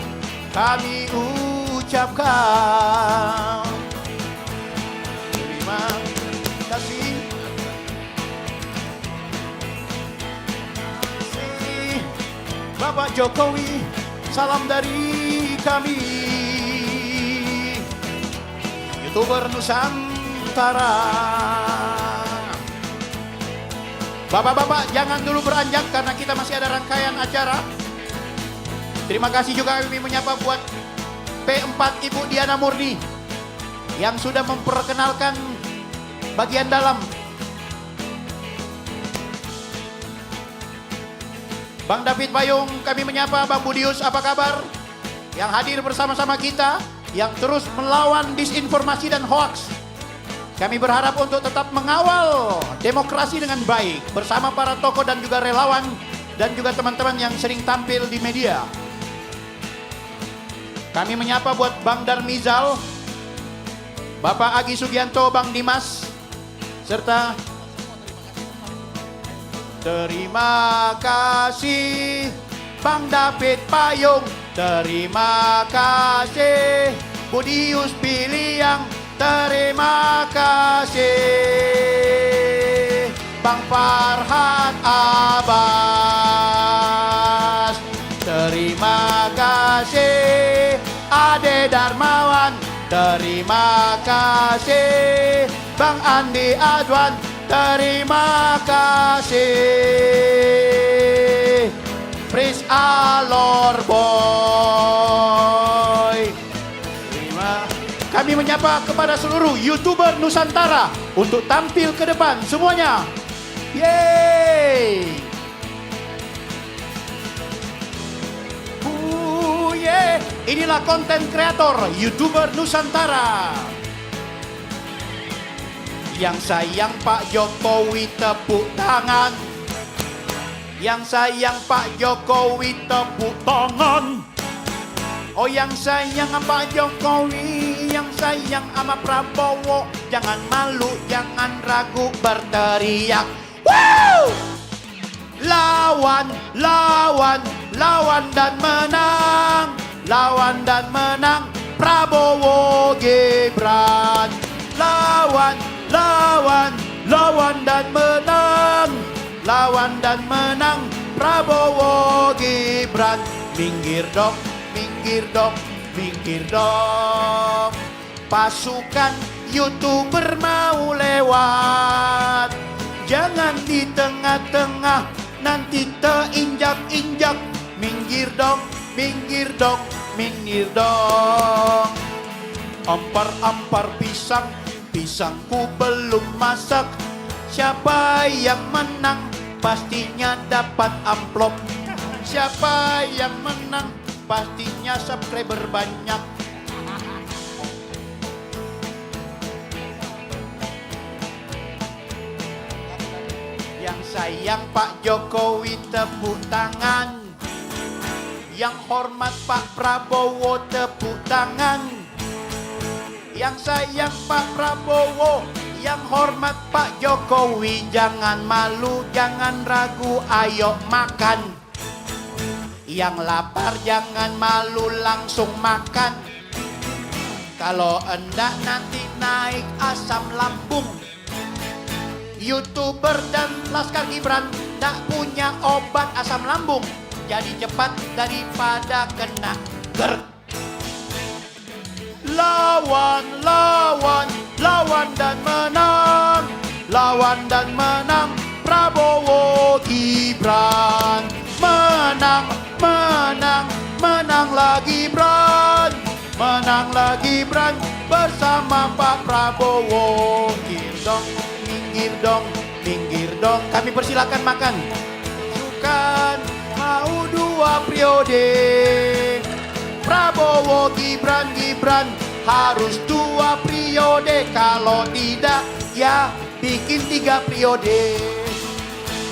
kami ucapkan terima kasih Bapak Jokowi, salam dari kami, YouTuber Nusantara. Bapak-bapak jangan dulu beranjak karena kita masih ada rangkaian acara. Terima kasih juga kami menyapa buat P4 Ibu Diana Murni yang sudah memperkenalkan bagian dalam. Bang David Payung, kami menyapa. Bang Budius, apa kabar? Yang hadir bersama-sama kita, yang terus melawan disinformasi dan hoaks. Kami berharap untuk tetap mengawal demokrasi dengan baik bersama para tokoh dan juga relawan dan juga teman-teman yang sering tampil di media. Kami menyapa buat Bang Darmizal, Bapak Agi Sugianto, Bang Dimas, serta terima kasih Bang David Payung. Terima kasih Budius Piliang. Terima kasih Bang Farhat Abbas. Terima kasih Ade Darmawan. Terima kasih Bang Andi Azwan. Terima kasih Prince Alor Boy. Kami menyapa kepada seluruh YouTuber Nusantara untuk tampil ke depan semuanya. Yeay. Inilah konten kreator YouTuber Nusantara. Yang sayang Pak Jokowi tepuk tangan. Yang sayang Pak Jokowi tepuk tangan. Oh yang sayang Pak Jokowi, yang sayang sama Prabowo, jangan malu, jangan ragu berteriak. Woo! Lawan, lawan, lawan dan menang. Lawan dan menang Prabowo Gibran. Lawan, lawan, lawan dan menang. Lawan dan menang Prabowo Gibran. Minggir dong, minggir dong, minggir dong. Pasukan YouTuber mau lewat. Jangan di tengah-tengah, nanti teinjak-injak. Minggir dong, minggir dong, minggir dong. Ampar-ampar pisang, pisangku belum masak. Siapa yang menang, pastinya dapat amplop. Siapa yang menang, pastinya subscriber banyak. Yang sayang Pak Jokowi tepuk tangan. Yang hormat Pak Prabowo tepuk tangan. Yang sayang Pak Prabowo, yang hormat Pak Jokowi, jangan malu, jangan ragu, ayo makan. Yang lapar jangan malu, langsung makan. Kalau enggak nanti naik asam lambung. YouTuber dan Laskar Gibran tak punya obat asam lambung. Jadi cepat daripada kena GERD. Lawan, lawan, lawan dan menang. Lawan dan menang Prabowo Gibran. Menang, menang, menanglah Gibran. Menanglah Gibran bersama Pak Prabowo. Girdong, minggir dong, minggir dong. Kami persilakan makan. Bukan mau 2 periode. Prabowo Gibran, Gibran harus 2 periode. Kalau tidak ya bikin 3 periode.